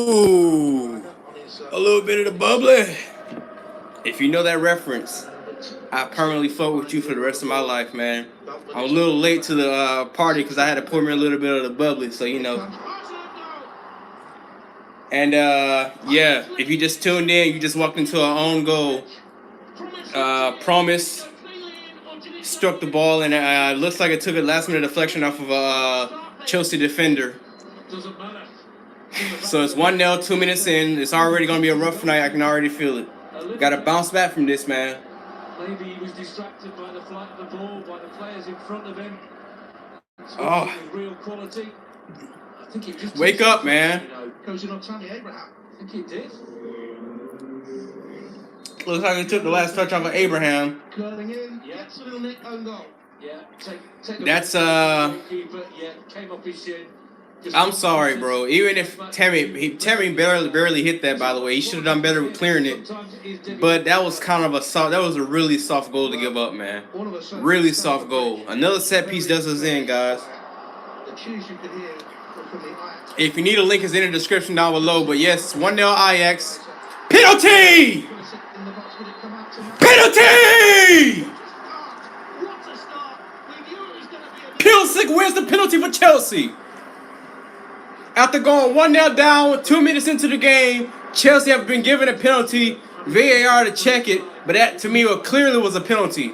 Ooh, a little bit of the bubbly. If you know that reference, I permanently fuck with you for the rest of my life, man. I'm a little late to the party because I had to pour me a little bit of the bubbly, so you know. And yeah, if you just tuned in, you just walked into our own goal. Promise struck the ball, and it looks like it took a last minute deflection off of a Chelsea defender. So it's 1-0, 2 minutes in. It's already going to be a rough night. I can already feel it. Got to bounce back from this, man. Maybe he was distracted by the flight of the ball, by the players in front of him. Oh. Real quality. I think it just wake up, man. Coaching on Tammy Abraham. I think it did. Looks like he took the last touch off of Abraham. Curling in. Yeah. It's a little nick own goal. Yeah. That's Keeper, yeah, came off his shin. I'm sorry, bro. Even if Tammy barely hit that, by the way, he should have done better with clearing it. But that was kind of that was a really soft goal to give up, man. Really soft goal. Another set piece does us in, guys. If you need a link, it's in the description down below. But yes, 1-0 Ajax. Penalty! Penalty! Pulisic wins the penalty for Chelsea. After going 1-0 down, 2 minutes into the game, Chelsea have been given a penalty. VAR to check it, but that to me clearly was a penalty.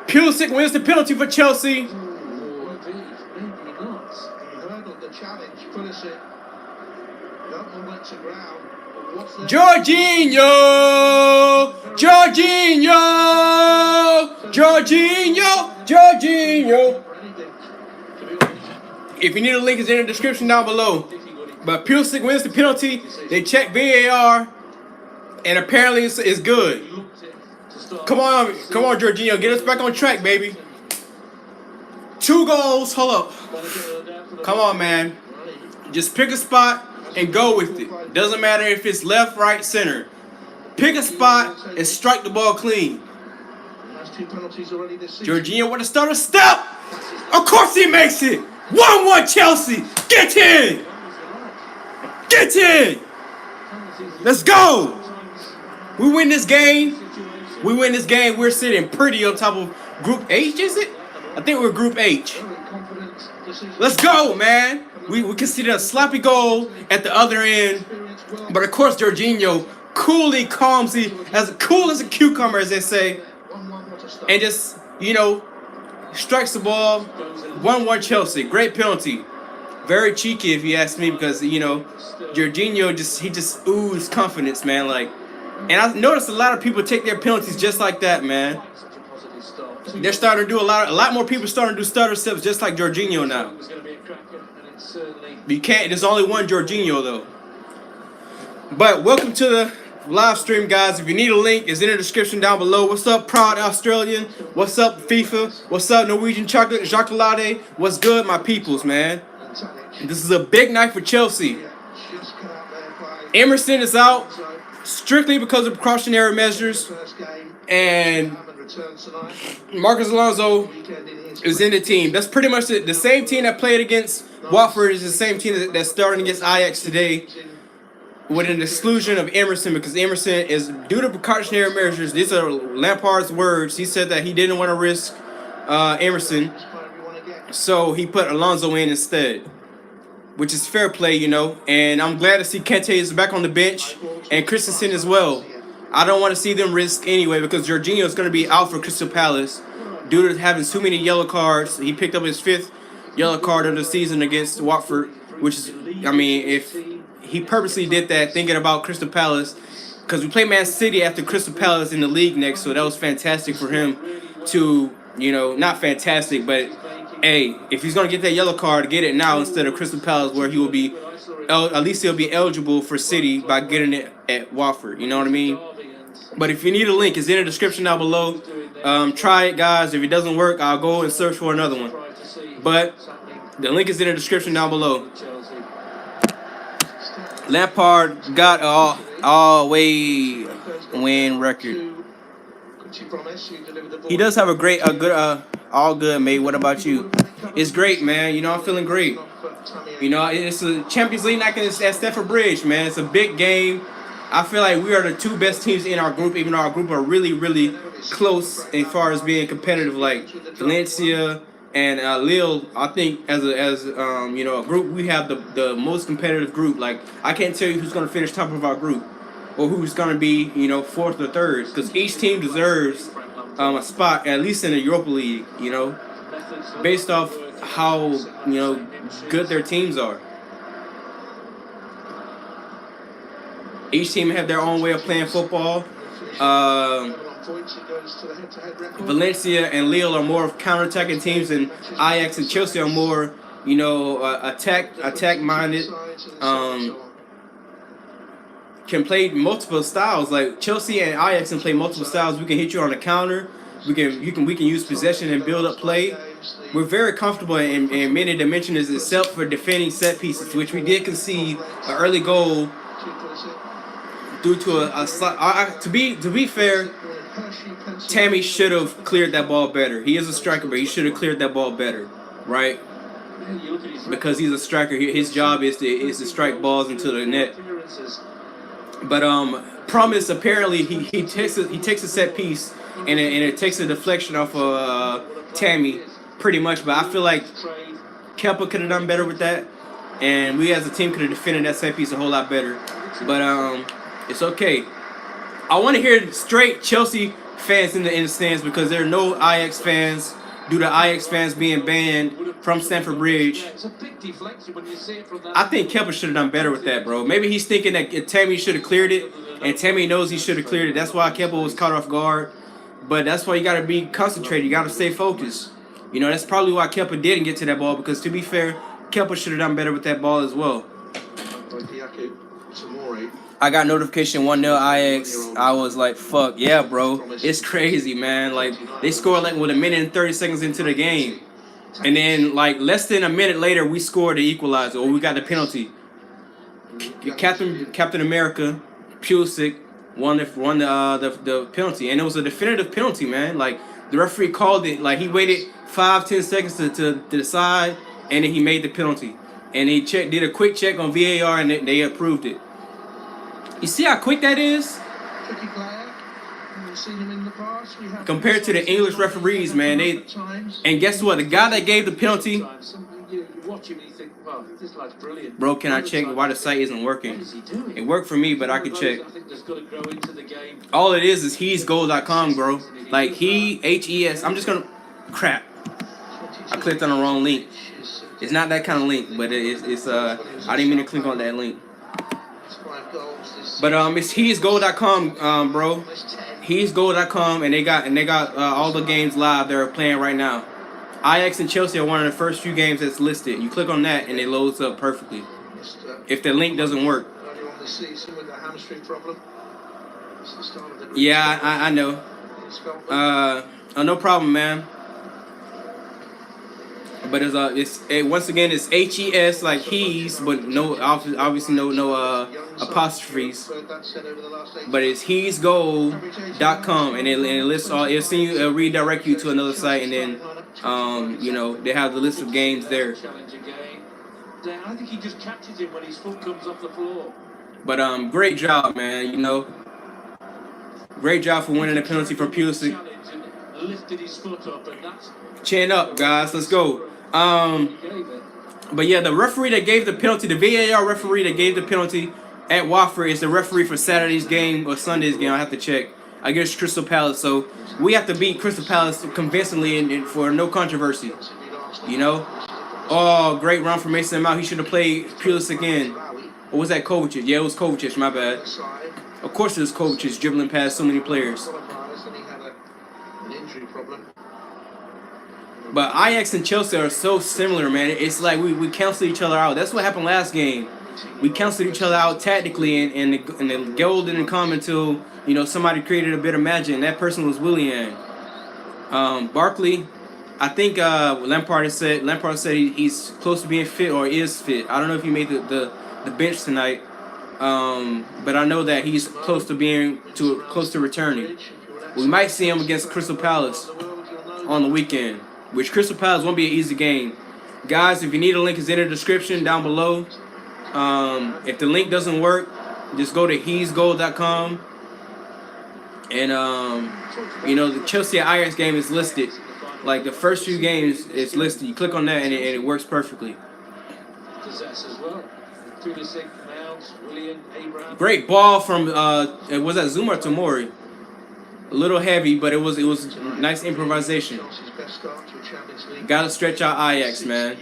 Pulisic wins the penalty for Chelsea. Jorginho! Jorginho! Jorginho! Jorginho! If you need a link, it's in the description down below. But Pulisic wins the penalty. They check VAR, and apparently it's good. Come on, Jorginho, get us back on track, baby. 2 goals. Hold up. Come on, man. Just pick a spot and go with it. Doesn't matter if it's left, right, center. Pick a spot and strike the ball clean. Jorginho with a starter step. Of course he makes it. 1-1 Chelsea. Get in. Get in. Let's go. We win this game. We win this game. We're sitting pretty on top of Group H, is it? I think we're Group H. Let's go, man. We conceded a sloppy goal at the other end. But, of course, Jorginho coolly, calmly, as cool as a cucumber, as they say. And just, you know, strikes the ball. 1-1 Chelsea. Great penalty. Very cheeky, if you ask me, because, you know, Jorginho just oozed confidence, man. Like, and I noticed a lot of people take their penalties just like that, man. They're starting to do a lot more people starting to do stutter steps just like Jorginho now. You can't. There's only one Jorginho though. But welcome to the live stream, guys. If you need a link, it's in the description down below. What's up, proud Australian? What's up, FIFA? What's up, Norwegian chocolate? What's good, my peoples, man? This is a big night for Chelsea. Emerson is out strictly because of precautionary measures, and Marcus Alonso is in the team. That's pretty much it. The same team that played against Watford is the same team that's starting against Ajax today, with an exclusion of Emerson, because Emerson is, due to precautionary measures, these are Lampard's words. He said that he didn't want to risk Emerson, so he put Alonso in instead, which is fair play, you know. And I'm glad to see Kante is back on the bench, and Christensen as well. I don't want to see them risk anyway, because Jorginho is going to be out for Crystal Palace due to having too many yellow cards. He picked up his 5th yellow card of the season against Watford, which is, I mean, if he purposely did that thinking about Crystal Palace, because we play Man City after Crystal Palace in the league next, so that was fantastic for him to, you know, not fantastic, but hey, if he's going to get that yellow card, get it now instead of Crystal Palace, where he will be, at least he'll be eligible for City by getting it at Watford, you know what I mean? But if you need a link, it's in the description down below. Try it, guys. If it doesn't work, I'll go and search for another one. But the link is in the description down below. Lampard got a win record. He does have a All good, mate. What about you? It's great, man. You know, I'm feeling great. You know, it's a Champions League night at Stamford Bridge, man. It's a big game. I feel like we are the two best teams in our group, even though our group are really, really close as far as being competitive. Like Valencia and Lille, I think as you know, a group, we have the most competitive group. Like I can't tell you who's going to finish top of our group or who's going to be, you know, fourth or third, because each team deserves a spot at least in the Europa League. You know, based off how, you know, good their teams are. Each team have their own way of playing football. Valencia and Lille are more of counter-attacking teams, and Ajax and Chelsea are more, you know, attack minded. Can play multiple styles. Like Chelsea and Ajax can play multiple styles. We can hit you on the counter. We can use possession and build up play. We're very comfortable in many dimensions, except for defending set pieces, which we did concede an early goal due to a slight. To be fair, Tammy should have cleared that ball better. He is a striker, but he should have cleared that ball better, right? Because he's a striker. His job is to strike balls into the net. But Promise, apparently he takes a set piece and it takes a deflection off of Tammy pretty much. But I feel like Kepa could have done better with that, and we as a team could have defended that set piece a whole lot better. But it's okay. I want to hear straight Chelsea fans in the stands, because there are no Ajax fans due to Ajax fans being banned from Stamford Bridge. I think Kepa should have done better with that, bro. Maybe he's thinking that Tammy should have cleared it, and Tammy knows he should have cleared it. That's why Kepa was caught off guard. But that's why you got to be concentrated. You got to stay focused. You know, that's probably why Kepa didn't get to that ball, because to be fair, Kepa should have done better with that ball as well. I got notification 1-0 Ajax. I was like, fuck, yeah, bro. It's crazy, man. Like, they scored like with a minute and 30 seconds into the game. And then, like, less than a minute later, we scored the equalizer, or we got the penalty. Captain America, Pulisic, won the penalty. And it was a definitive penalty, man. Like, the referee called it. Like, he waited 5-10 seconds to decide, and then he made the penalty. And he did a quick check on VAR, and they approved it. You see how quick that is? Compared to the English referees, man, and guess what? The guy that gave the penalty, bro, can I check why the site isn't working? It worked for me, but I could check. All it is he'sgoal.com, bro. Like HES. I'm just gonna crap. I clicked on the wrong link. It's not that kind of link, but it's I didn't mean to click on that link. But it's he'sgoal.com, bro. He'sgoal.com, and they got all the games live they're playing right now. Ajax and Chelsea are one of the first few games that's listed. You click on that and it loads up perfectly. If the link doesn't work. Yeah, I know. No problem, man. But once again it's HES, like he's, but no, obviously no apostrophes. But it's he'sgoal.com, and it lists all. It'll send you, it'll redirect you to another site, and then you know, they have the list of games there. I think he just catches him when his foot comes off the floor. But great job, man. You know, great job for winning the penalty for Pulisic. Lifted his foot up, and that's chin up, guys. Let's go. But yeah, the referee that gave the penalty, the VAR referee that gave the penalty at Watford is the referee for Saturday's game or Sunday's game. I have to check. I guess Crystal Palace. So we have to beat Crystal Palace convincingly and for no controversy. You know. Oh, great run from Mason Mount. He should have played Pulisic in. Or was that Kovacic? Yeah, it was Kovacic. My bad. Of course it was Kovacic dribbling past so many players. But Ajax and Chelsea are so similar, man. It's like we cancel each other out. That's what happened last game. We canceled each other out tactically, and the goal didn't come until, you know, somebody created a bit of magic, and that person was Willian. Barkley, I think Lampard said he's close to being fit or is fit. I don't know if he made the bench tonight, but I know that he's close to returning. We might see him against Crystal Palace on the weekend. which Crystal Palace won't be an easy game. Guys, if you need a link, it's in the description down below. If the link doesn't work, just go to he'sgoal.com. And, you know, the Chelsea Ajax game is listed. Like, the first few games, it's listed. You click on that, and it works perfectly. Great ball from, was that Zuma or Tomori? A little heavy, but it was nice improvisation. Gotta stretch out Ajax, man.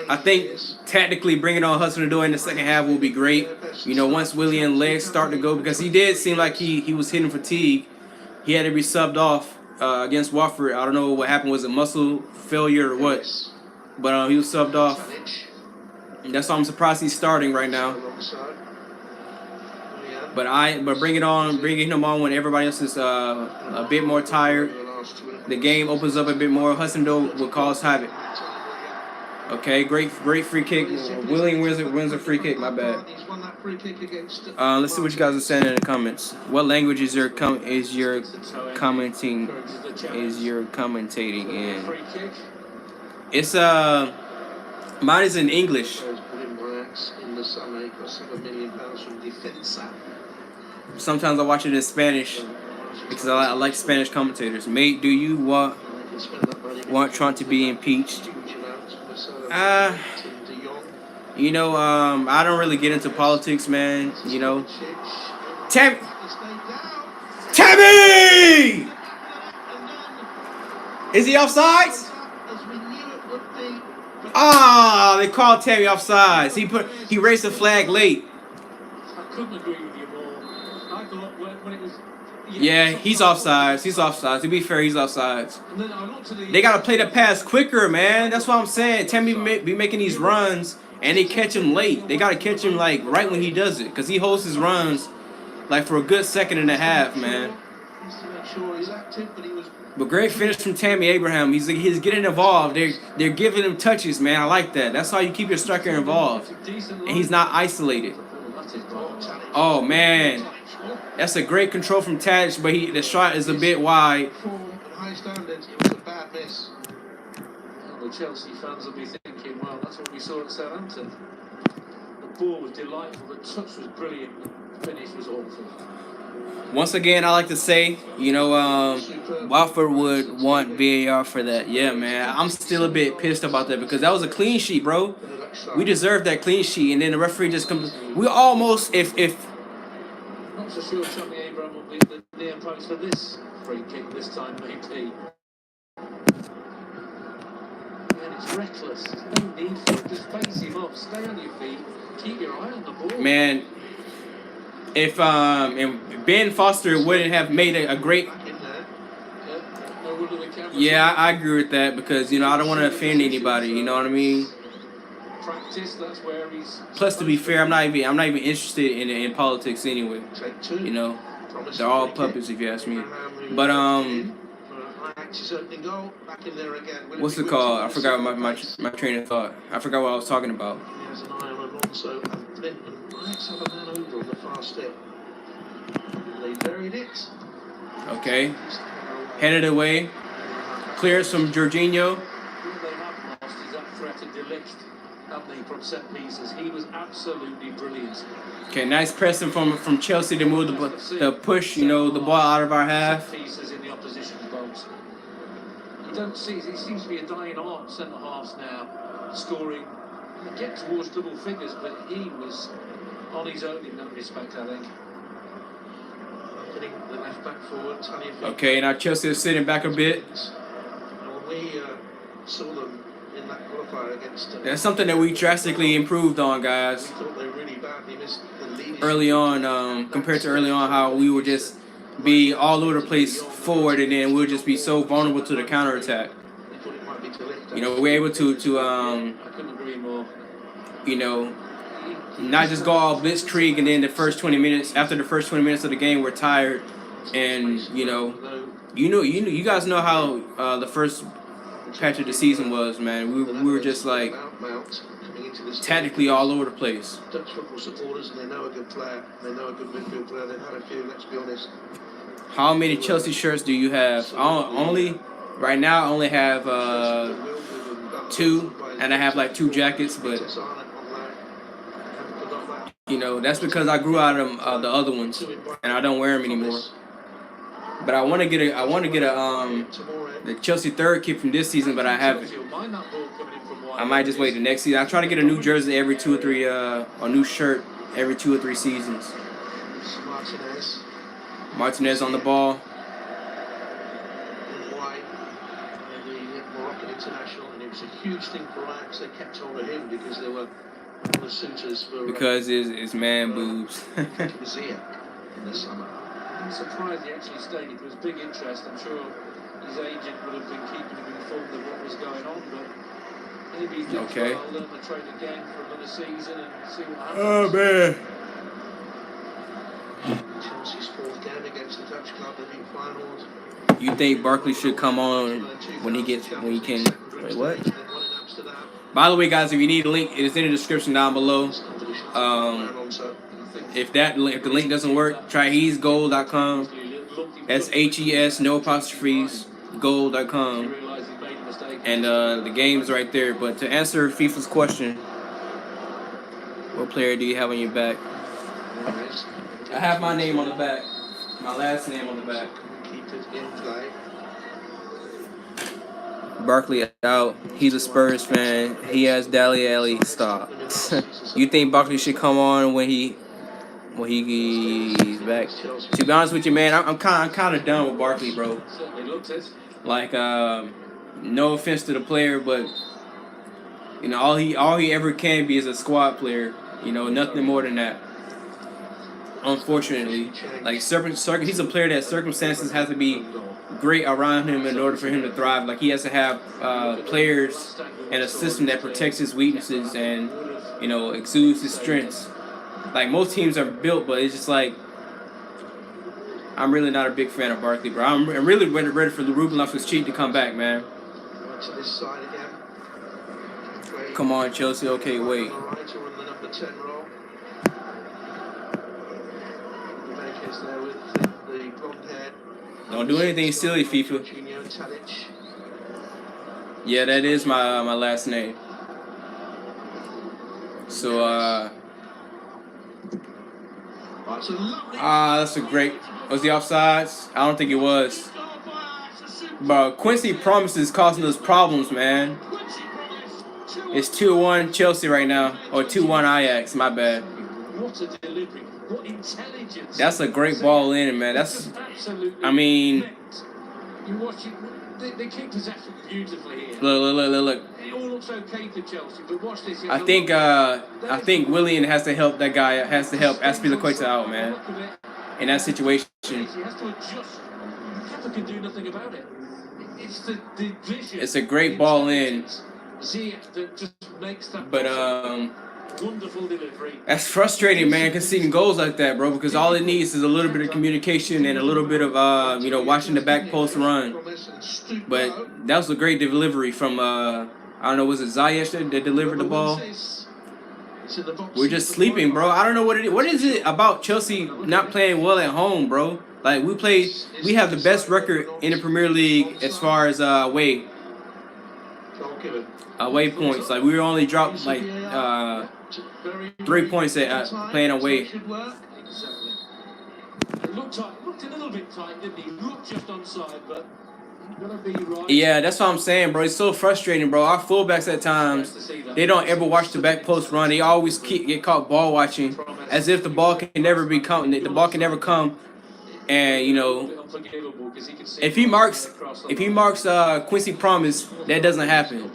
I think tactically bringing on Hudson-Odoi in the second half will be great. You know, once Willian legs start to go, because he did seem like he was hitting fatigue. He had to be subbed off against Watford. I don't know what happened. Was it muscle failure or what? But he was subbed off. And that's why I'm surprised he's starting right now. But bringing him on when everybody else is a bit more tired. The game opens up a bit more. Hudson-Odoi will cause havoc. Okay, great free kick. William wins a free kick. My bad. Let's see what you guys are saying in the comments. What language is your commentating in? It's mine is in English. Sometimes I watch it in Spanish because I like Spanish commentators. Mate, do you want Trump to be impeached? You know, I don't really get into politics, man. You know, Tammy! Is he offsides? Ah, they called Tammy offsides. He raised the flag late. I couldn't agree with you more. I thought when it was. Yeah, he's offsides. He's offsides. To be fair, he's offsides. They gotta play the pass quicker, man. That's what I'm saying. Tammy be making these runs, and they catch him late. They gotta catch him like right when he does it, because he holds his runs like for a good second and a half, man. But great finish from Tammy Abraham. He's getting involved. They're giving him touches, man. I like that. That's how you keep your striker involved, and he's not isolated. Oh man. That's a great control from Tadic, but the shot is a bit wide. The Chelsea fans will be thinking, well, that's what we saw at Southampton. The ball was delightful, the touch was brilliant, the finish was awful. Once again, I like to say, you know, Watford would want VAR for that. Yeah, man. I'm still a bit pissed about that because that was a clean sheet, bro. We deserved that clean sheet, and then the referee just comes. We almost, if Not so sure Tommy Abraham will be the near post for this free kick this time, maybe. And it's reckless. No need for it. Just face him off. Stay on your feet. Keep your eye on the ball. Man, if Ben Foster wouldn't have made a great. Yeah, I agree with that because, you know, I don't want to offend anybody. You know what I mean? Plus, to be fair, I'm not even interested in politics anyway. You know, they're all puppets if you ask me. But what's it called? I forgot my train of thought. I forgot what I was talking about. Okay, headed away. Clearance from Jorginho. From set pieces, he was absolutely brilliant. Okay, nice pressing from Chelsea to move the push, you know, the ball out of our half. Pieces in the opposition box. You don't see, it seems to be a dying art centre halves now, scoring. They get towards double figures, but he was on his own in that respect, I think. Putting the left back forward, okay, now Chelsea is sitting back a bit. When we saw them. That's something that we drastically improved on, guys. Early on, compared to early on, how we would just be all over the place forward, and then we'll just be so vulnerable to the counterattack. You know, we're able to you know, not just go all blitzkrieg, and then after the first 20 minutes of the game, we're tired, and you guys know how the first patch of the season was, man. We were just like tactically all over the place. Dutch football supporters, and they know a good player, they know a good midfield player. They've had a few, let's be honest. How many Chelsea shirts do you have? Right now I only have 2, and I have like 2 jackets, but you know that's because I grew out of the other ones, and I don't wear them anymore. But I want to get a the Chelsea third kit from this season, but I haven't. I might just wait the next season. I try to get a new jersey every 2 or 3 a new shirt every 2 or 3 seasons. Martinez on the ball. It's a huge thing for Ajax. They kept hold of him because there were other suitors for. Because it's man boobs. Was here in the summer. I'm surprised he actually stayed. It was big interest. I'm sure his agent would have been keeping him informed of what was going on, but maybe he thinks, okay. Well, I'll learn the trade again for another season and see what happens. Oh man. Chelsea's 4th game against the Dutch club in the finals. You think Barkley should come on when he can? Wait, what? By the way, guys, if you need a link, it is in the description down below. If the link doesn't work, try hesgold.com. That's HES, no apostrophes, gold.com. And the game's right there. But to answer FIFA's question, what player do you have on your back? I have my name on the back. My last name on the back. Barkley out. He's a Spurs fan. He has Dali Alley. Stop. You think Barkley should come on when he's back? To be honest with you, man, I'm kind of done with Barkley, bro. Like, no offense to the player, but you know, all he ever can be is a squad player. You know, nothing more than that. Unfortunately, like he's a player that circumstances have to be great around him in order for him to thrive. Like he has to have players and a system that protects his weaknesses and, you know, exudes his strengths. Like most teams are built, but it's just like I'm really not a big fan of Barkley, bro. I'm really ready for the Ruben Loftus-Cheek to come back, man. Come on, Chelsea. Okay, wait. Don't do anything silly, FIFA. Yeah, that is my last name. So, that's a great. Was he offsides? I don't think it was. But Quincy Promise is causing us problems, man. It's 2-1 Chelsea right now, or 2-1 Ajax. My bad. What a delivery. What intelligence. That's a great ball in, man. That's, I mean, you watch it. They keep possession beautifully here. Look. It all looks okay for Chelsea, but watch this. I think Willian has to help that guy. Has to help Aspilicueta out, man. In that situation. He has to adjust. Kepa can do nothing about it. It's the vision. It's a great ball in. That just makes that but wonderful delivery. That's frustrating, man, conceding goals like that, bro, because all it needs is a little bit of communication and a little bit of you know, watching the back post run. But that was a great delivery from I don't know, was it Ziyech that delivered the ball? We're just sleeping, bro. I don't know what it is. What is it about Chelsea not playing well at home, bro? Like we have the best record in the Premier League as far as away points. Like we only dropped like 3 points at playing away. It looked a little bit tight, didn't he? Looked just onside, but gonna be right. Yeah, that's what I'm saying, bro. It's so frustrating, bro. Our fullbacks at times, they don't ever watch the back post run. They always get caught ball watching, as if the ball can never come. And you know, if he marks Quincy Promise, that doesn't happen.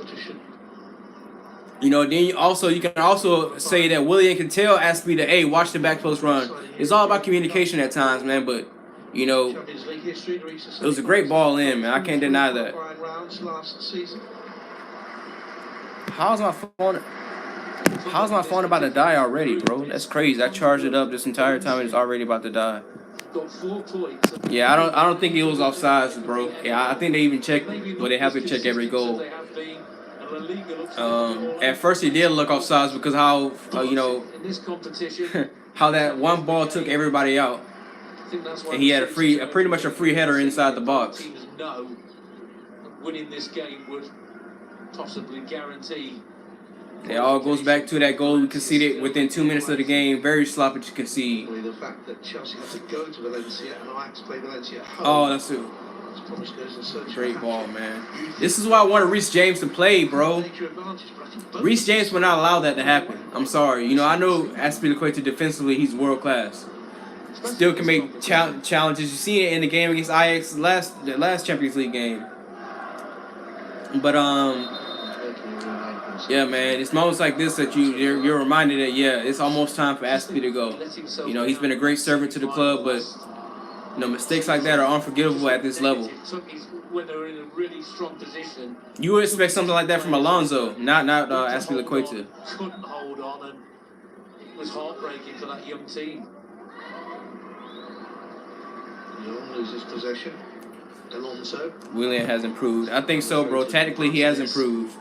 You know, then you can also say that Willian can tell Aspie that, hey, watch the back post run. It's all about communication at times, man. But you know, it was a great ball in, man. I can't deny that. How's my phone about to die already, bro? That's crazy. I charged it up this entire time and it's already about to die. Yeah, I don't think it was offsides, bro. Yeah, I think they even checked, but they have to check every goal. At first it did look offsides because how you know how that one ball took everybody out. think that's why and he had a pretty much a free header inside the box. Teams know that winning this game would possibly guarantee. It all goes back to that goal we conceded within 2 minutes of the game. Very sloppy to concede. The fact that Chelsea have to go to Valencia and Ajax play Valencia at home. Oh, that's a great ball, man. This is why I wanted Reece James to play, bro. Reece James will not allow that to happen. I'm sorry. You know, I know Aspilicueta defensively, he's world class. Still can make challenges. You see it in the game against Ajax, the last Champions League game. But yeah, man, it's moments like this that you're reminded that it's almost time for Aspie to go. You know, he's been a great servant to the club, but you know, mistakes like that are unforgivable at this level. When they're in a really strong position, you would expect something like that from Alonso, not Aspilicueta. Couldn't hold on, and it was heartbreaking for that young team. Young loses possession. Alonso. Willian has improved. I think so, bro. Tactically, he has improved.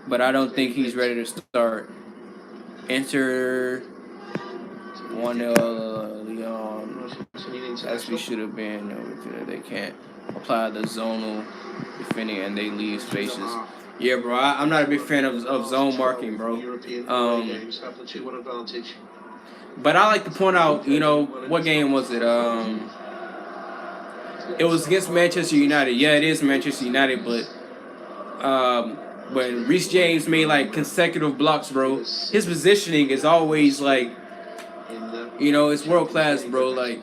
But I don't think he's ready to start. Enter 1-0 Leon. As we should have been. They can't apply the zonal defending and they leave spaces. Yeah, bro. I'm not a big fan of zone marking, bro. But I like to point out, you know, what game was it? It was against Manchester United. Yeah, it is Manchester United, but when Reece James made like consecutive blocks, bro, his positioning is always like, you know, it's world class, bro. Like,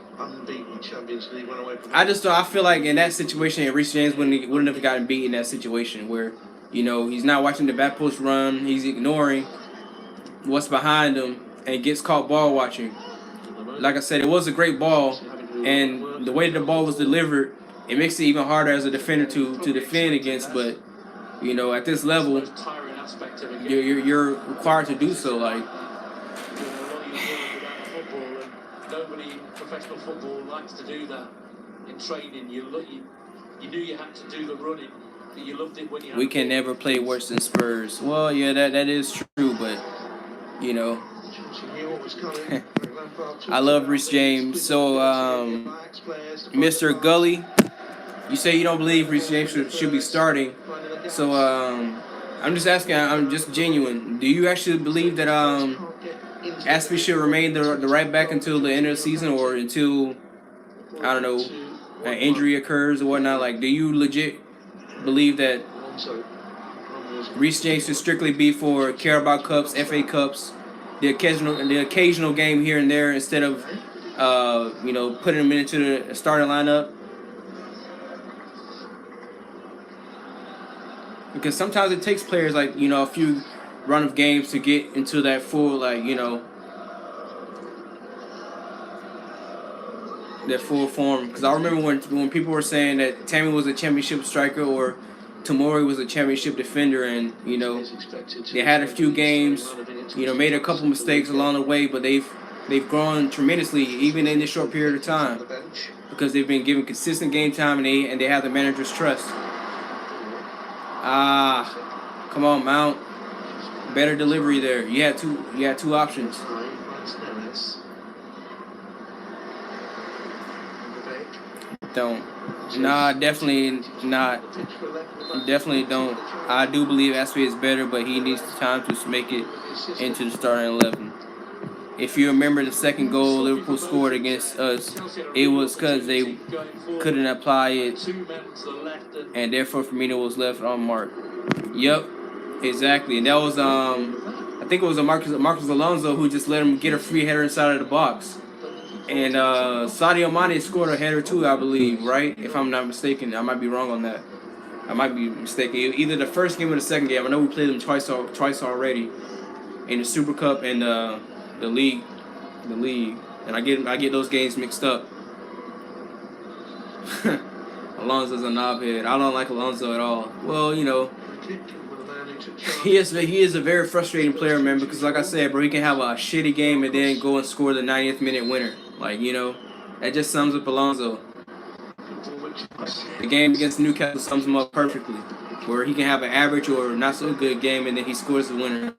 I feel like in that situation, Reece James wouldn't have gotten beat in that situation where, you know, he's not watching the back post run, he's ignoring what's behind him and gets caught ball watching. Like I said, it was a great ball, and the way the ball was delivered, it makes it even harder as a defender to defend against. But you know, at this level, you're required to do so. Like, nobody in professional football likes to do that in training. You knew you had to do the running, but you loved it when you. We can never play worse than Spurs. Well, yeah, that is true, but you know. I love Reece James. So, Mr. Gully, you say you don't believe Reece James should be starting. So, I'm just asking, I'm just genuine. Do you actually believe that Aspie should remain the right back until the end of the season or until, I don't know, an injury occurs or whatnot? Like, do you legit believe that Reece James should strictly be for Carabao Cups, FA Cups, the occasional game here and there instead of you know, putting him into the starting lineup? Because sometimes it takes players like, you know, a few run of games to get into that full, like, you know, that full form. Because I remember when people were saying that Tammy was a championship striker or Tomori was a championship defender, and you know, they had a few games, you know, made a couple mistakes along the way, but they've grown tremendously even in this short period of time because they've been given consistent game time and they have the manager's trust. Come on, Mount. Better delivery there. You had two options. Don't. Nah, definitely not. Definitely don't. I do believe Aspie is better, but he needs time to make it into the starting 11. If you remember the second goal Liverpool scored against us, it was because they couldn't apply it, and therefore Firmino was left unmarked. Yep, exactly. And that was I think it was a Marcus Alonso who just let him get a free header inside of the box. And Sadio Mane scored a header too, I believe, right? If I'm not mistaken. I might be wrong on that. I might be mistaken. Either the first game or the second game. I know we played them twice already in the Super Cup and the league. And I get those games mixed up. Alonso's a knobhead. I don't like Alonso at all. Well, you know, he is a very frustrating player, man, because like I said, bro, he can have a shitty game and then go and score the 90th minute winner. Like, you know, that just sums up Alonso. The game against Newcastle sums him up perfectly, where he can have an average or not so good game and then he scores the winner.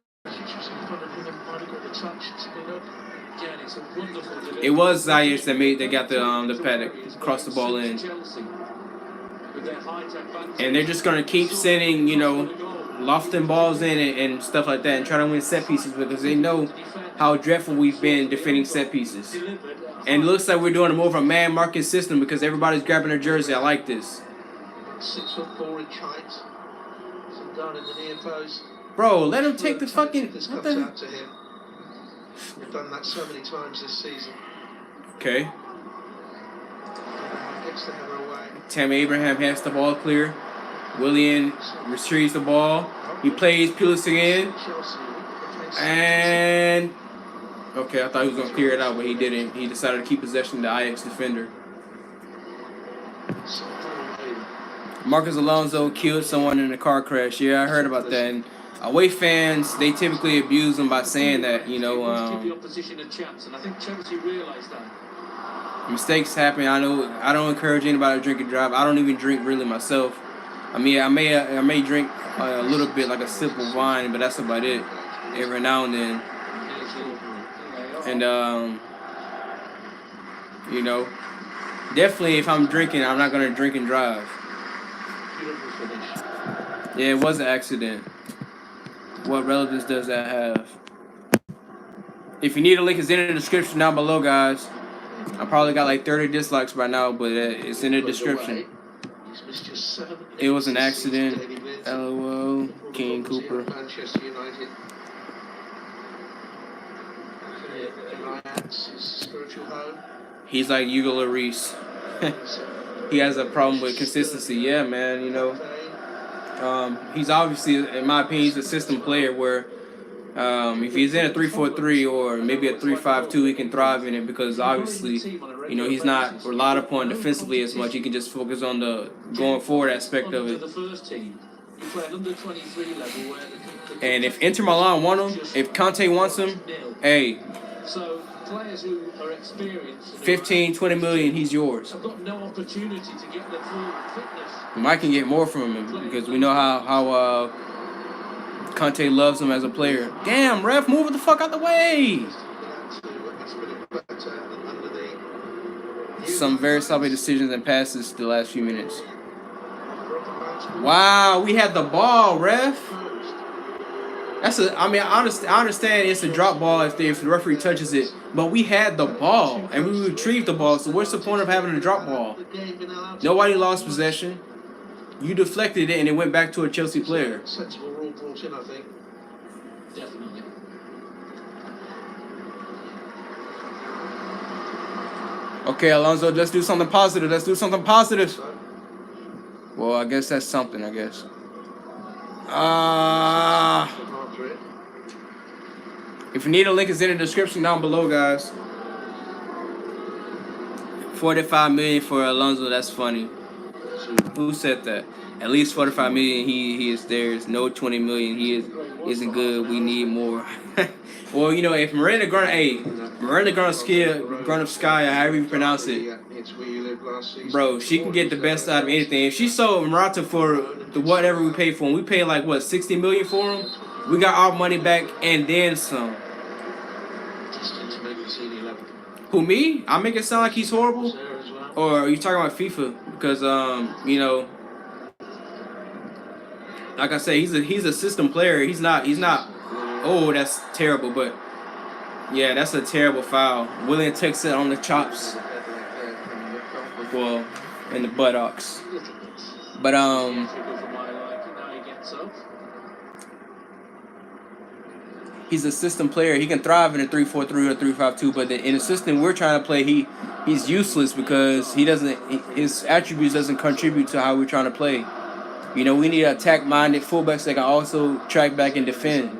Again, it's a wonderful delivery. It was Ajax that got the paddock, crossed the ball in. And they're just gonna keep sending, you know, lofting balls in and stuff like that, and try to win set pieces because they know how dreadful we've been defending set pieces. And it looks like we're doing more of a man marking system because everybody's grabbing their jersey. I like this. 6'4" inch height. Some down in the near post. Bro, let him take the fucking. This What comes the? out to him. We've done that so many times this season. Okay. Gets the header away. Tammy Abraham has the ball clear. Willian retrieves the ball. He plays Pulis again. And okay, I thought he was gonna clear it out, but he didn't. He decided to keep possession of the Ajax defender. Marcos Alonso killed someone in a car crash. Yeah, I heard about that. And away fans, they typically abuse them by saying that, you know, mistakes happen. I know. I don't encourage anybody to drink and drive. I don't even drink really myself. I mean, I may drink a little bit, like a sip of wine, but that's about it. Every now and then. And you know, definitely if I'm drinking, I'm not gonna drink and drive. Yeah, it was an accident. What relevance does that have? If you need a link, it's in the description down below, guys. I probably got like 30 dislikes by now, but it's in the description. It was an accident. LOL. King Cooper. Manchester United. Ajax, his spiritual home. He's like Hugo Lloris. He has a problem with consistency. Yeah, man, you know. He's obviously, in my opinion, he's a system player where if he's in a 3-4-3 or maybe a 3-5-2, he can thrive in it because obviously, you know, he's not relied upon defensively as much. He can just focus on the going forward aspect of it. And if Inter Milan want him, if Conte wants him, hey, so players who are experienced, 15, 20 million, he's yours. I've got no opportunity to get the full fitness. We might can get more from him because we know how Conte loves him as a player. Damn, ref, move the fuck out the way. Some very sloppy decisions and passes the last few minutes. Wow, we had the ball, ref. That's a. I mean, I understand it's a drop ball if the referee touches it, but we had the ball and we retrieved the ball. So what's the point of having a drop ball? Nobody lost possession. You deflected it and it went back to a Chelsea player. Sensible rule brought in, I think. Definitely. Okay, Alonso, let's do something positive. Let's do something positive. Well, I guess that's something, I guess. If you need a link, it's in the description down below, guys. 45 million for Alonso, that's funny. Who said that? At least 45 million, he is theirs. No 20 million, isn't good. We need more. Well, you know, if Miranda Granovskaya, however you pronounce it, bro, she can get the best out of anything. If she sold Morata for the whatever we paid for him, we paid like what, 60 million for him. We got our money back and then some. Who, me? I make it sound like he's horrible? Or are you talking about FIFA? Because you know, like I say, he's a system player. He's not. Oh, that's terrible. But yeah, that's a terrible foul. Willian takes it on the chops. Well, in the buttocks. But he's a system player. He can thrive in a 3-4-3 or 3-5-2. But in the system we're trying to play, he's useless because his attributes doesn't contribute to how we're trying to play. You know, we need attack-minded fullbacks that can also track back and defend.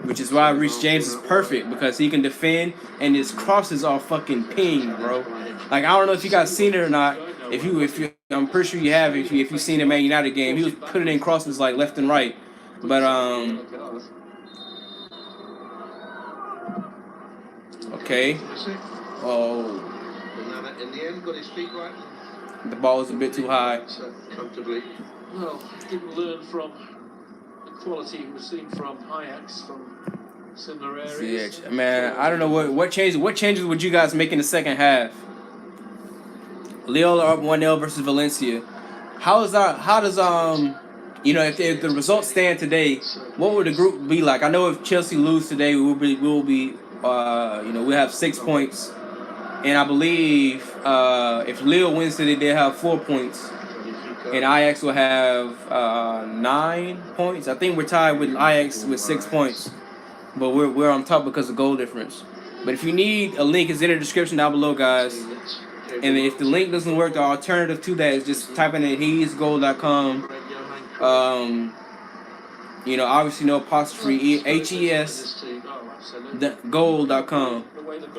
Which is why Reece James is perfect, because he can defend and his crosses are fucking ping, bro. Like, I don't know if you guys seen it or not. If you, I'm pretty sure you have. If you've seen the Man United game, he was putting in crosses like left and right. But okay. Oh. The ball was a bit too high. Well, didn't learn from the quality we've seen from Ajax, from Similar areas. Yeah, man, I don't know what changes would you guys make in the second half? Lille are up 1-0 versus Valencia. How does if the results stand today, what would the group be like? I know if Chelsea lose today, we'll be we'll have 6 points, and I believe if Lille wins today, they'll have 4 points, and Ajax will have 9 points. I think we're tied with Ajax with 6 points, but we're on top because of goal difference. But if you need a link, it's in the description down below, guys. And if the link doesn't work, the alternative to that is just typing in heisgoal.com. Obviously no apostrophe, HES, goal.com.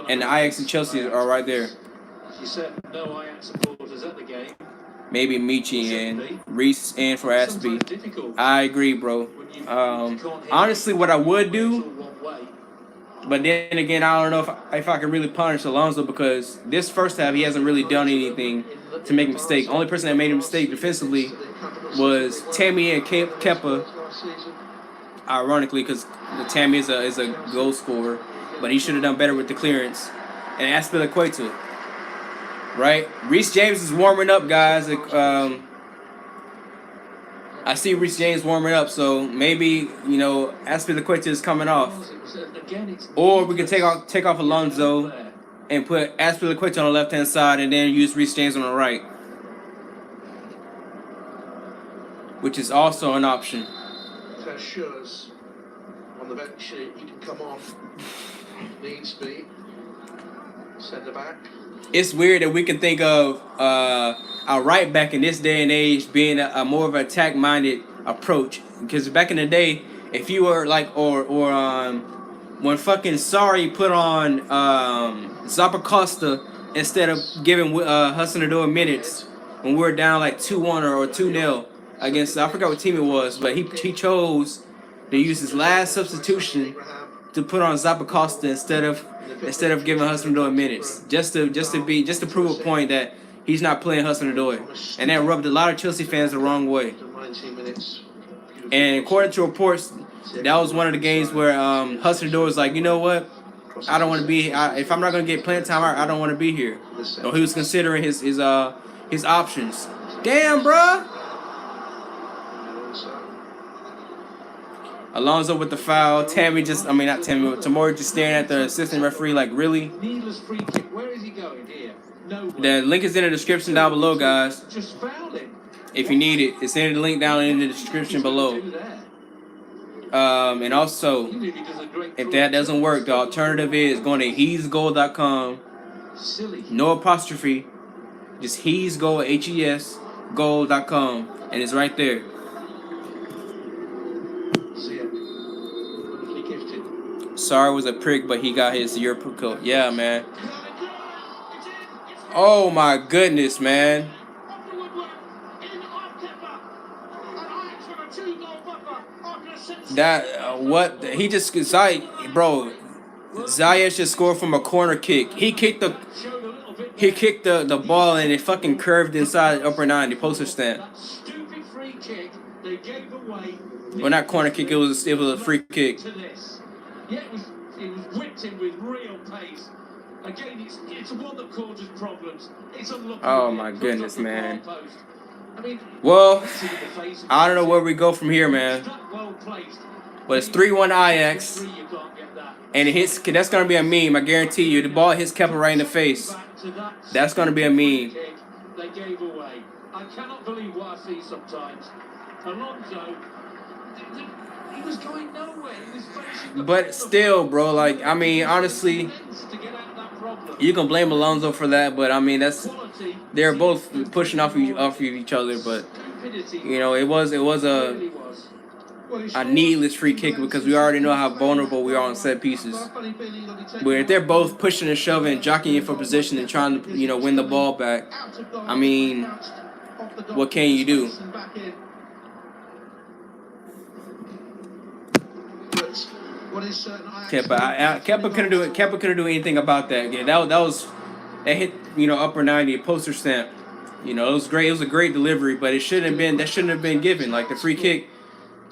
And the Ajax and Chelsea are right there. You said no Ajax supporters at the game. Maybe Michi and Reese and for Aspie. I agree, bro. Honestly, what I would do, but then again, I don't know if I can really punish Alonso, because this first half he hasn't really done anything to make a mistake. Only person that made a mistake defensively was Tammy and Kepa. Ironically, because Tammy is a goal scorer, but he should have done better with the clearance. And Aspilicueta, right? Reece James is warming up, guys. I see Reece James warming up, so maybe Aspilicueta is coming off, or we can take off Alonso and put Aspilicueta on the left hand side, and then use Reece James on the right, which is also an option. Schurz on the bench, he can come on. Needs be centre back. It's weird that we can think of a right back in this day and age being a more of an attack minded approach, because back in the day, if you were like when fucking Sarri put on Zappacosta instead of giving Hudson Odoi minutes when we were down like 2-1 or 2-0 against, I forgot what team it was, but he chose to use his last substitution to put on Zappacosta instead of giving Hudson Odoi minutes, just to prove a point that he's not playing Hudson Odoi, and that rubbed a lot of Chelsea fans the wrong way. And according to reports, that was one of the games where Hudson Odoi was like, you know what, I don't want to be. If I'm not gonna get playing time, I don't want to be here. So he was considering his options. Damn, bruh. Alonso with the foul. Tammy not Tammy, but Tamori just staring at the assistant referee like, really? Needless free kick. Where is he going here? The link is in the description down below, guys. Just fouled him. If you need it, it's in the link down in the description below. And also, if that doesn't work, the alternative is going to heisgoal.com. No apostrophe, just heisgoal, HES goal.com, and it's right there. Sorry was a prick, but he got his Europe coat. Yeah, man. Oh my goodness, man. That what he just Ziyech just scored from a corner kick. He kicked the ball and it fucking curved inside upper 90 poster stamp. Well, not corner kick. It was a free kick. Yeah, it was whipped in with real pace. Again, it's one that causes problems. It's unlucky. Oh my goodness, man. Well, I don't know where we go from here, man. But it's 3-1 Ajax, and it hits. That's gonna be a meme. I guarantee you. The ball hits Kepa right in the face. That's gonna be a meme. They gave away. I cannot believe what I see sometimes. Alonso. He was going nowhere. He was facing but still, bro, like, I mean, honestly, you can blame Alonso for that, but I mean, they're both pushing off of each other, but it was a needless free kick, because we already know how vulnerable we are on set pieces. But if they're both pushing and shoving and jockeying for position and trying to win the ball back, I mean, what can you do? Kepa couldn't do it. Kepa couldn't do anything about that. Yeah, that hit upper 90 poster stamp. It was great. It was a great delivery, but it shouldn't have been. That shouldn't have been given. Like the free kick,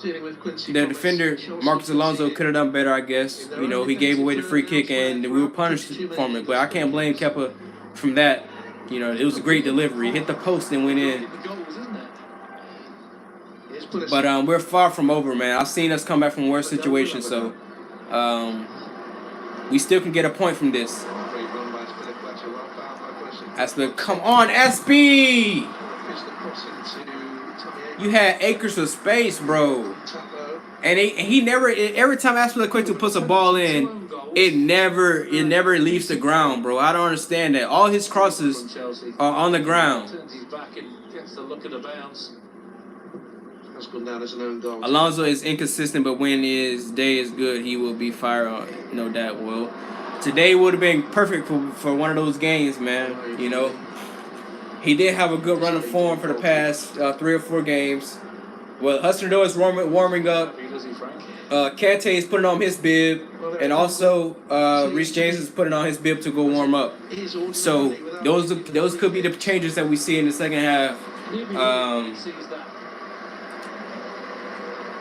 dealing with Quincy the Promes. defender, Chelsea Marcus Alonso, conceded could have done better, I guess. in their You know, own he gave away the free defensive kick, and we were punished 52 from it. minutes. But I can't blame Kepa from that. You know, it was a great delivery. It hit the post and went in. The goals, isn't it? Here's Pulisic. But we're far from over, man. I've seen us come back from worse situations, so we still can get a point from this. Great run by Spilicueta, well found by Pulisic. Aspe, come on, SB! Fist the cross into Tommy You had acres of space, bro. Tapo. And he never. Every time Aspilicueta puts a ball in, it never leaves the ground, bro. I don't understand that. All his crosses are on the ground. Turns his back and gets the look of the bounce. That's gone down as an own goal. Alonso is inconsistent, but when his day is good, he will be fired. No doubt will. Today would have been perfect for one of those games, man. You know, he did have a good run of form for the past 3 or 4 games. Well, Hudson-Odoi is warming up. Kante is putting on his bib, and also Reece James is putting on his bib to go warm up. So those could be the changes that we see in the second half.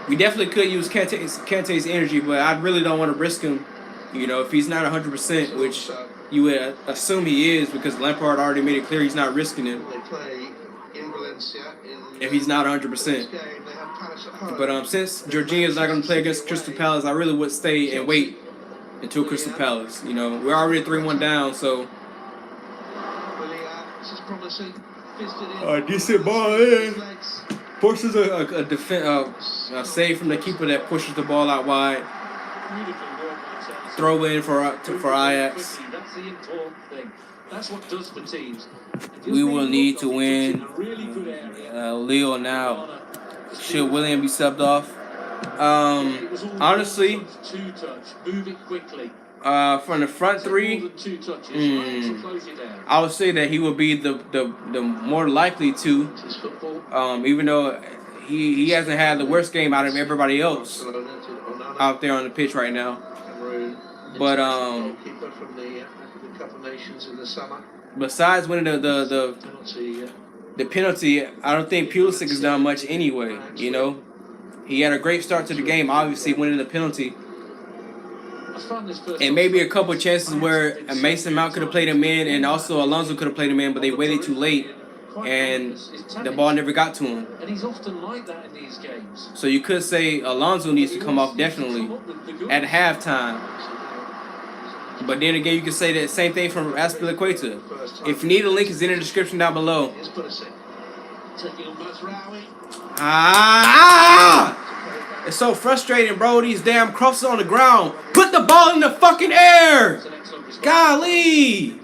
We definitely could use Kante's energy, but I really don't want to risk him. You know, if he's not 100%, which you would assume he is, because Lampard already made it clear he's not risking it They play in Valencia in if he's not 100%. But since Jorginho's not going to play against Crystal Palace, I really would stay and wait until Crystal Palace. You know, we're already 3-1 down, so. Decent ball in. Forces a save from the keeper that pushes the ball out wide. Throw in for Ajax. That's the important thing. That's what does for teams. We will need to win. Leo now. Should William be subbed off? Honestly, from the front three, I would say that he would be the more likely to. Even though he hasn't had the worst game out of everybody else out there on the pitch right now. But besides winning the penalty, I don't think Pulisic has done much anyway. You know, he had a great start to the game, obviously winning the penalty, and maybe a couple of chances where Mason Mount could have played him in, and also Alonso could have played him in, but they waited too late, and the ball never got to him. And he's often like that in these games. So you could say Alonso needs to come off definitely at halftime. But then again, you can say that same thing from Aspilicueta. If you need a link, it's in the description down below. It's so frustrating, bro. These damn crosses on the ground. Put the ball in the fucking air. Golly.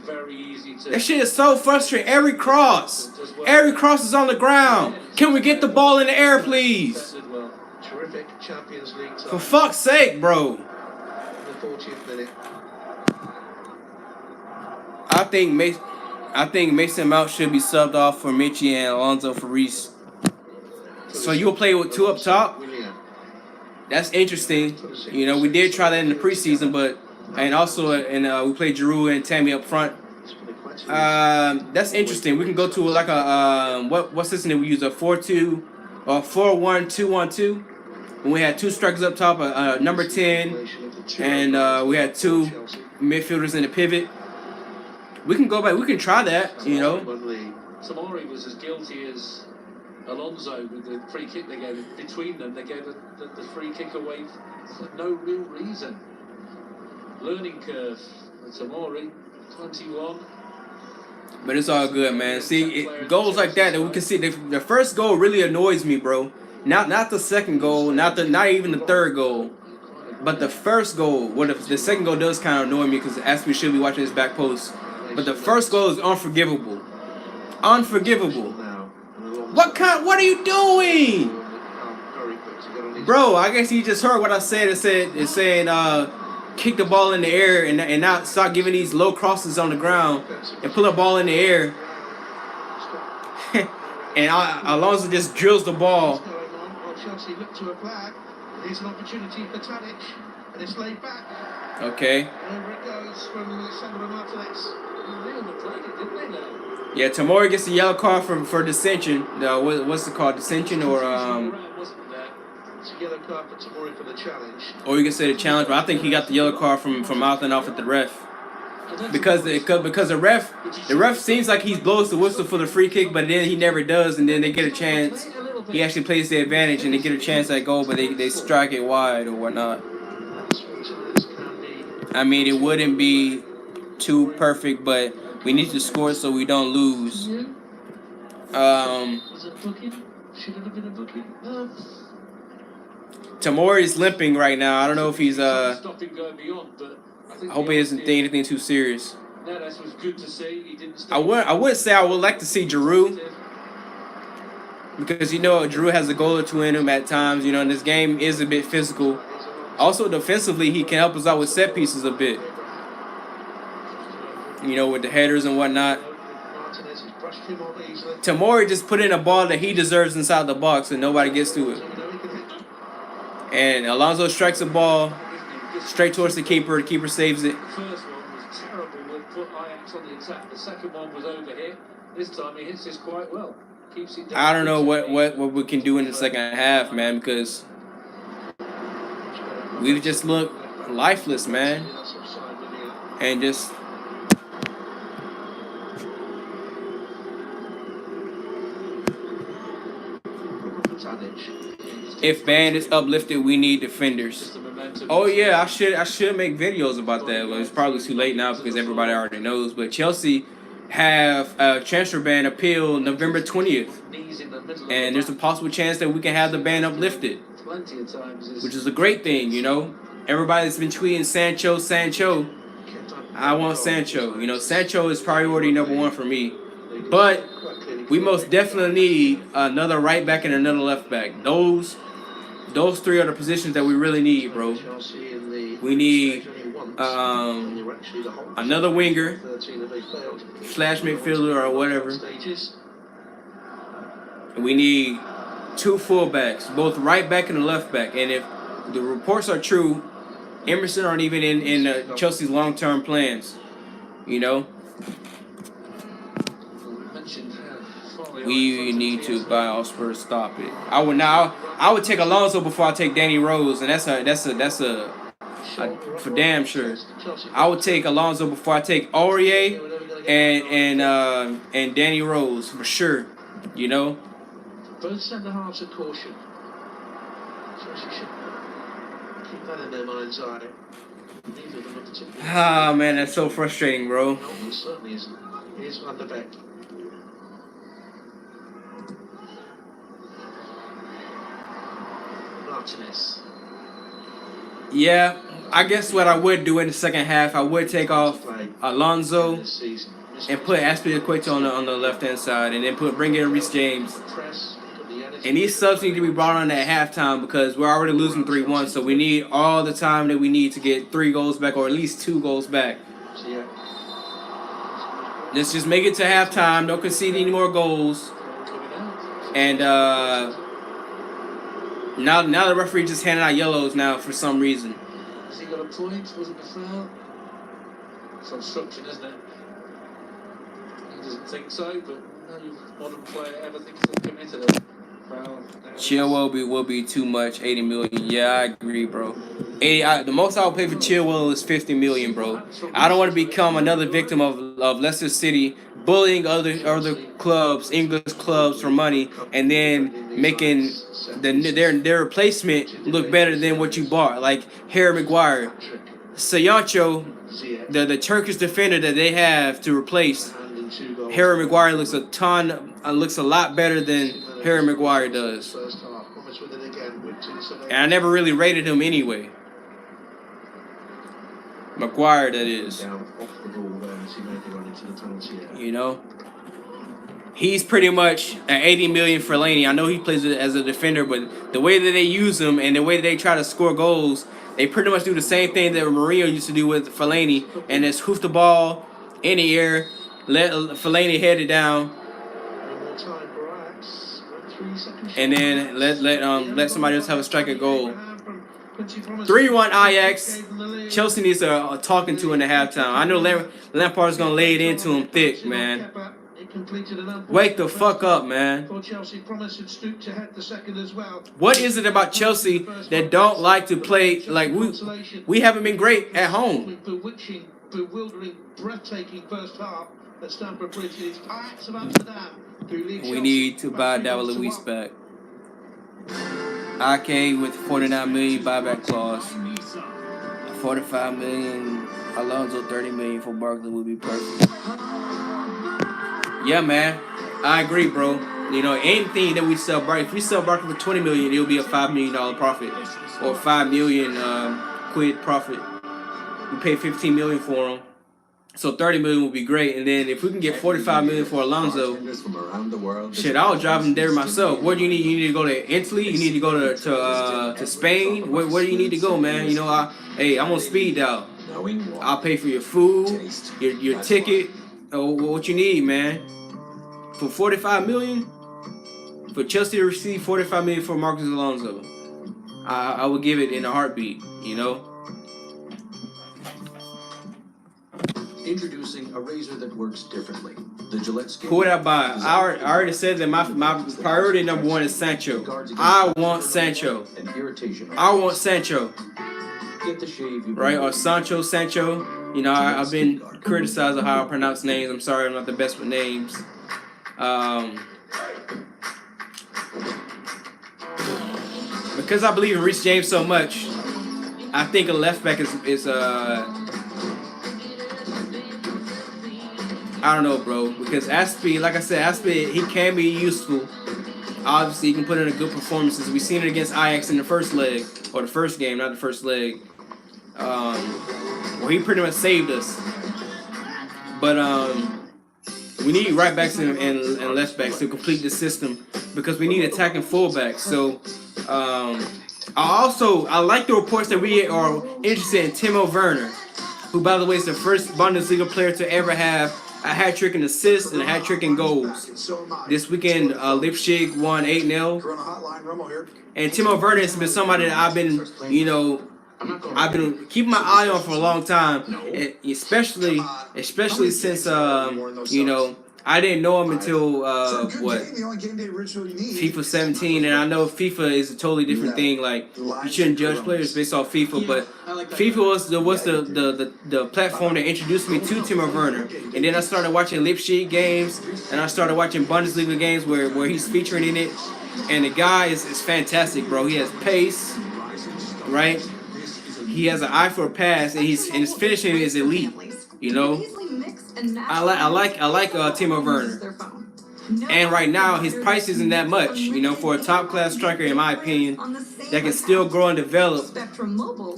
That shit is so frustrating. Every cross is on the ground. Can we get the ball in the air, please? For fuck's sake, bro. I think Mason Mount should be subbed off for Michi and Alonso for Reece. So you'll play with 2 up top? That's interesting. You know, we did try that in the preseason, and also we played Giroud and Tammy up front. That's interesting. We can go to like a what's this name we use, a 4-2 or 4-1-2-1-2. When we had 2 strikers up top, number 10, and we had 2 midfielders in the pivot. We can go back. We can try that, you know. Tomori was as guilty as Alonso with the free kick they gave. Between them, they gave the free kick away for no real reason. Learning curve for Tomori, 21. But it's all good, man. See, goals like that we can see. The first goal really annoys me, bro. Not the second goal, not even the third goal. But the first goal, the second goal does kind of annoy me because Aspie should be watching his back post. But the first goal is unforgivable. Unforgivable. What are you doing? Bro, I guess he just heard what I said. It said kick the ball in the air and not start giving these low crosses on the ground and pull a ball in the air. And Alonso just drills the ball. Chelsea look to a flag. Here's an opportunity for Tadic, and it's laid back. Okay. Over it goes from Alessandro Martinez. Yeah, Tomori gets a yellow card for dissension. What's it called? Dissension or yellow card for Tomori for the challenge. Or you can say the challenge, but I think he got the yellow card from mouthing off at the ref. Because the ref seems like he blows the whistle for the free kick, but then he never does, and then they get a chance. He actually plays the advantage, and they get a chance at goal, but they strike it wide or whatnot. I mean, it wouldn't be too perfect, but we need to score so we don't lose. Tamori is limping right now. I don't know if he's I hope he doesn't think anything too serious. I would say I would like to see Giroud, because Giroud has a goal or two in him at times. And this game is a bit physical. Also defensively, he can help us out with set pieces a bit. With the headers and whatnot. Tamori just put in a ball that he deserves inside the box and nobody gets to it. And Alonso strikes a ball straight towards the keeper. The keeper saves it. The first one was terrible and put Ajax on the attack. The second one was over here. This time he hits this quite well. Keeps it down. I don't know what we can do in the second half, man, because we've just looked lifeless, man. And just if band is uplifted, we need defenders. Oh yeah, I should make videos about that. Well, it's probably too late now because everybody already knows. But Chelsea have a transfer ban appeal November 20th, and there's a possible chance that we can have the ban uplifted, which is a great thing. Everybody's been tweeting Sancho. I want Sancho. Sancho is priority number one for me, but we most definitely need another right back and another left back. Those three are the positions that we really need, bro. We need another winger / midfielder or whatever. We need two fullbacks, both right back and left back. And if the reports are true, Emerson aren't even in Chelsea's long-term plans. We need to buy all Spurs. Stop it. I would take Alonso before I take Danny Rose, and that's a for damn sure. I would take Alonso before I take Aurier and Danny Rose for sure. Both centre halves are caution. Chelsea should keep that in their mind's eye. Neither of them are particularly. Ah man, that's so frustrating, bro. No, it certainly isn't. Here's Van de Beek. Yeah, I guess what I would do in the second half, I would take off Alonso and put Aspilicueta on the left hand side, and then bring in Reece James. And these subs need to be brought on at halftime because we're already losing 3-1, so we need all the time that we need to get 3 goals back, or at least 2 goals back. Let's just make it to halftime. Don't concede any more goals. And now the referee just handing out yellows now for some reason. Has he got a point? Was it a foul? It's obstruction, isn't it? He doesn't think so, but no modern player ever thinks they've committed a foul. Chilwell will be too much. 80 million. Yeah, I agree, bro. The most I would pay for Chilwell is 50 million, bro. I don't want to become another victim of Leicester City bullying other clubs, English clubs, for money, and then making their replacement look better than what you bought, like Harry Maguire. Sancho, the Turkish defender that they have to replace Harry Maguire, looks a lot better than Harry Maguire does. And I never really rated him anyway. Maguire, that is. He's pretty much an 80 million for Fellaini. I know he plays as a defender, but the way that they use him and the way that they try to score goals, they pretty much do the same thing that Mourinho used to do with Fellaini, and it's hoof the ball in the air, let Fellaini head it down, and then let somebody else have a strike a goal. 3-1 Ajax. Chelsea needs a talking to in the halftime. I know Lampard's gonna lay it into him thick, man. completed an Wake the fuck up, man. For Chelsea, Promise had stooped to head the second as well. What is it about Chelsea that don't like to play like we haven't been great at home? Bewitching, bewildering, breathtaking first half at Stamford Bridge. It's Ajax of Amsterdam who lead We need to buy David Luiz back. IK with 49 million buyback clause. 45 million. Alonso 30 million for Barkley would be perfect. Yeah, man. I agree, bro. You know, anything that we sell Barkley, if we sell Barkley for 20 million, it'll be a $5 million profit. Or 5 million quid profit. We pay 15 million for him. So 30 million would be great. And then if we can get 45 million for Alonso, shit, I'll drive him there myself. What do you need? You need to go to Italy? You need to go to Spain? Where do you need to go, man? You know, hey, I'm on speed dial. I'll pay for your food, your ticket, what you need, man. For 45 million, for Chelsea to receive 45 million for Marcus Alonso, I would give it in a heartbeat, you know. Introducing a razor that works differently. The Gillette Skin. Who would I buy? I already said that my priority number one is Sancho. I want Sancho. I want Sancho. Get the shave you right? Or Sancho. You know, I've been criticized of how I pronounce names. I'm sorry, I'm not the best with names. Because I believe in Reece James so much, I think a left back is I don't know, bro. Because Aspie, like I said, Aspie, he can be useful. Obviously, he can put in a good performances. We've seen it against Ajax in the first leg, or the first game, not the first leg. Where he pretty much saved us. But we need right backs and left backs to complete the system because we need attacking fullbacks. So I like the reports that we are interested in Timo Werner, who, by the way, is the first Bundesliga player to ever have a hat-trick in assists and a hat-trick in goals. This weekend, Leipzig won 8-0. And Timo Werner has been somebody that I've been keeping my eye on for a long time, and especially since you know, I didn't know him until FIFA 17, and I know FIFA is a totally different thing. Like, you shouldn't judge players based off FIFA, but FIFA was the platform that introduced me to Timo Werner, and then I started watching Leipzig games, and I started watching Bundesliga games where he's featuring in it, and the guy is fantastic, bro. He has pace, right? He has an eye for a pass, and his finishing is elite. You know, I like Timo Werner, and right now his price isn't that much. You know, for a top class striker, in my opinion, that can still grow and develop.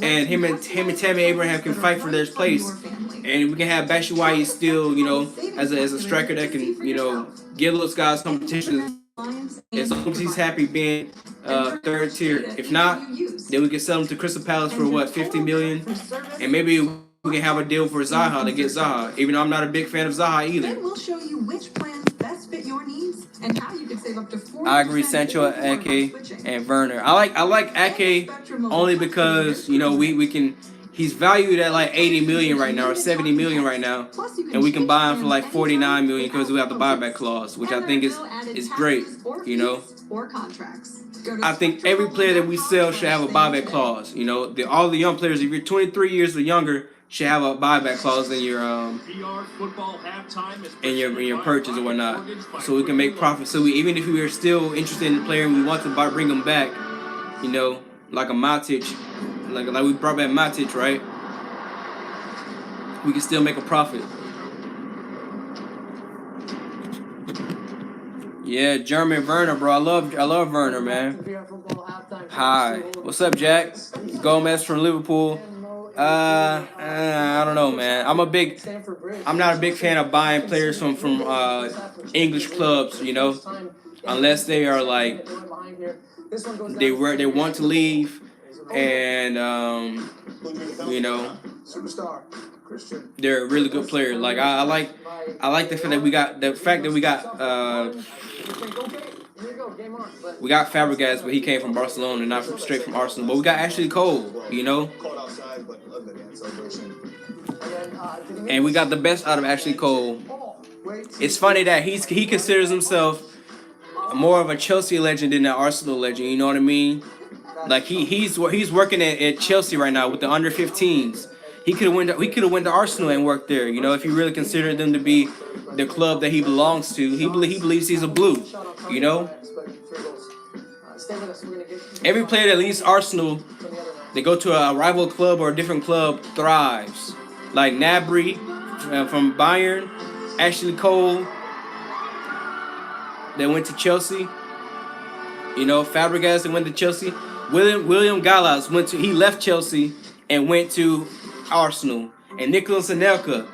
And him and Tammy Abraham can fight for their place, and we can have Batshuayi still, you know, as a striker that can, you know, give those guys competition. As long as he's happy being third tier. If not, then we can sell him to Crystal Palace for what, 50 million, and maybe we can have a deal for Zaha to get Zaha. Even though I'm not a big fan of Zaha either. Then we'll show you which plans best fit your needs and how you can save up to 40%. I agree, Sancho, Ake, and Werner. I like Ake only because, you know, we can. He's valued at like 80 million right now, or 70 million right now, and we can buy him for like 49 million because we have the buyback clause, which I think is great. You know, I think every player that we sell should have a buyback clause. You know, all the young players, if you're 23 years or younger, should have a buyback clause in your purchase or whatnot, so we can make profit. So even if we are still interested in the player and we want to bring him back, you know, like a Matic, like we brought back Matic, right? We can still make a profit. Yeah, German Werner, bro. I love Werner, man. Hi, what's up, Jack? Gomez from Liverpool. I don't know, man. I'm not a big fan of buying players from English clubs, you know, unless they are like they want to leave, and you know, they're a really good player. Like I like the fact that we got Fabregas, but he came from Barcelona and not straight from Arsenal. But we got Ashley Cole, you know, and we got the best out of Ashley Cole It's funny that he considers himself more of a Chelsea legend than an Arsenal legend. You know what I mean? Like he's working at Chelsea right now with the under 15s. He could have went to Arsenal and worked there. You know, if you really consider them to be the club that he belongs to, he believes he's a blue. You know, every player that leaves Arsenal, they go to a rival club or a different club, thrives. Like Gnabry from Bayern, Ashley Cole, they went to Chelsea. You know, Fabregas, they went to Chelsea. William Gallas he left Chelsea and went to Arsenal. And Nicolas Anelka,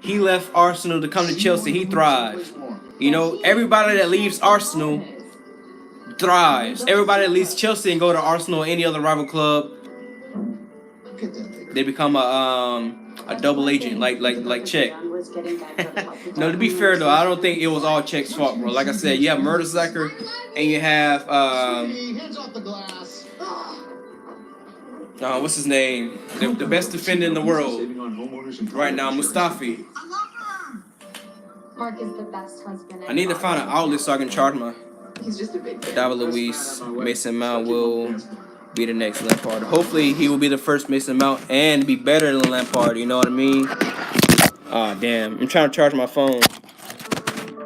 he left Arsenal to come to Chelsea. He thrived. You know, everybody that leaves Arsenal thrives. Everybody that leaves Chelsea and go to Arsenal or any other rival club, they become a double agent, like Czech. No, to be fair though, I don't think it was all Czech's fault, bro. Like I said, you have Mertesacker and you have what's his name? The best defender in the world right now, Mustafi. Mark is the best husband. I need to find an outlet so I can charge my. He's just a big David Luiz, Mason Mount will be the next Lampard. Hopefully, he will be the first Mason Mount and be better than Lampard. You know what I mean? Oh damn! I'm trying to charge my phone.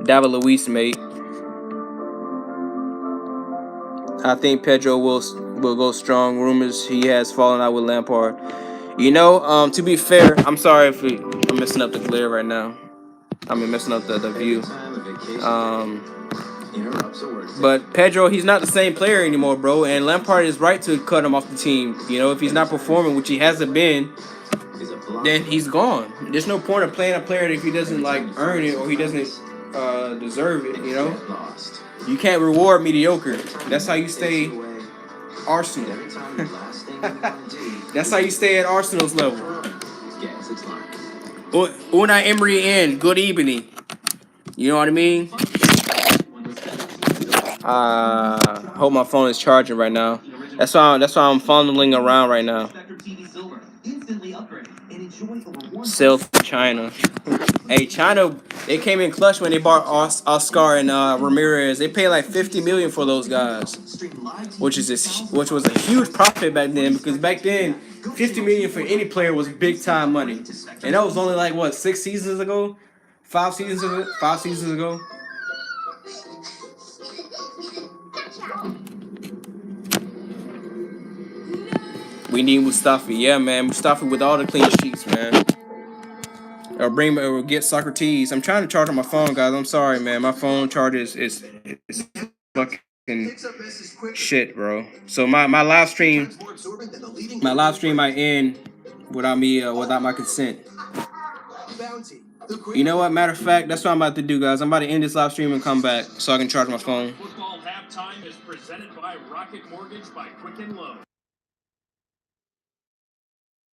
David Luiz, mate. I think Pedro will go strong. Rumors he has fallen out with Lampard. You know, to be fair, I'm sorry if I'm messing up the glare right now. I'm messing up the view. But Pedro, he's not the same player anymore, bro. And Lampard is right to cut him off the team. You know, if he's not performing, which he hasn't been, then he's gone. There's no point of playing a player if he doesn't like earn it or he doesn't deserve it. You know, you can't reward mediocre. That's how you stay Arsenal. That's how you stay at Arsenal's level. Unai Emery in. Good evening. You know what I mean? Hope my phone is charging right now. That's why I'm fondling around right now. Sell to China. Hey, China, they came in clutch when they bought Oscar and Ramirez. They paid like $50 million for those guys, which was a huge profit back then, because back then $50 million for any player was big time money, and that was only like what 5 seasons ago. We need Mustafi, yeah, man. Mustafi with all the clean sheets, man. Or get Socrates. I'm trying to charge on my phone, guys. I'm sorry, man. My phone charger is fucking shit, bro. So my live stream might end without my consent. You know what? Matter of fact, that's what I'm about to do, guys. I'm about to end this live stream and come back so I can charge my phone. Football halftime is presented by Rocket Mortgage by Quicken Loans.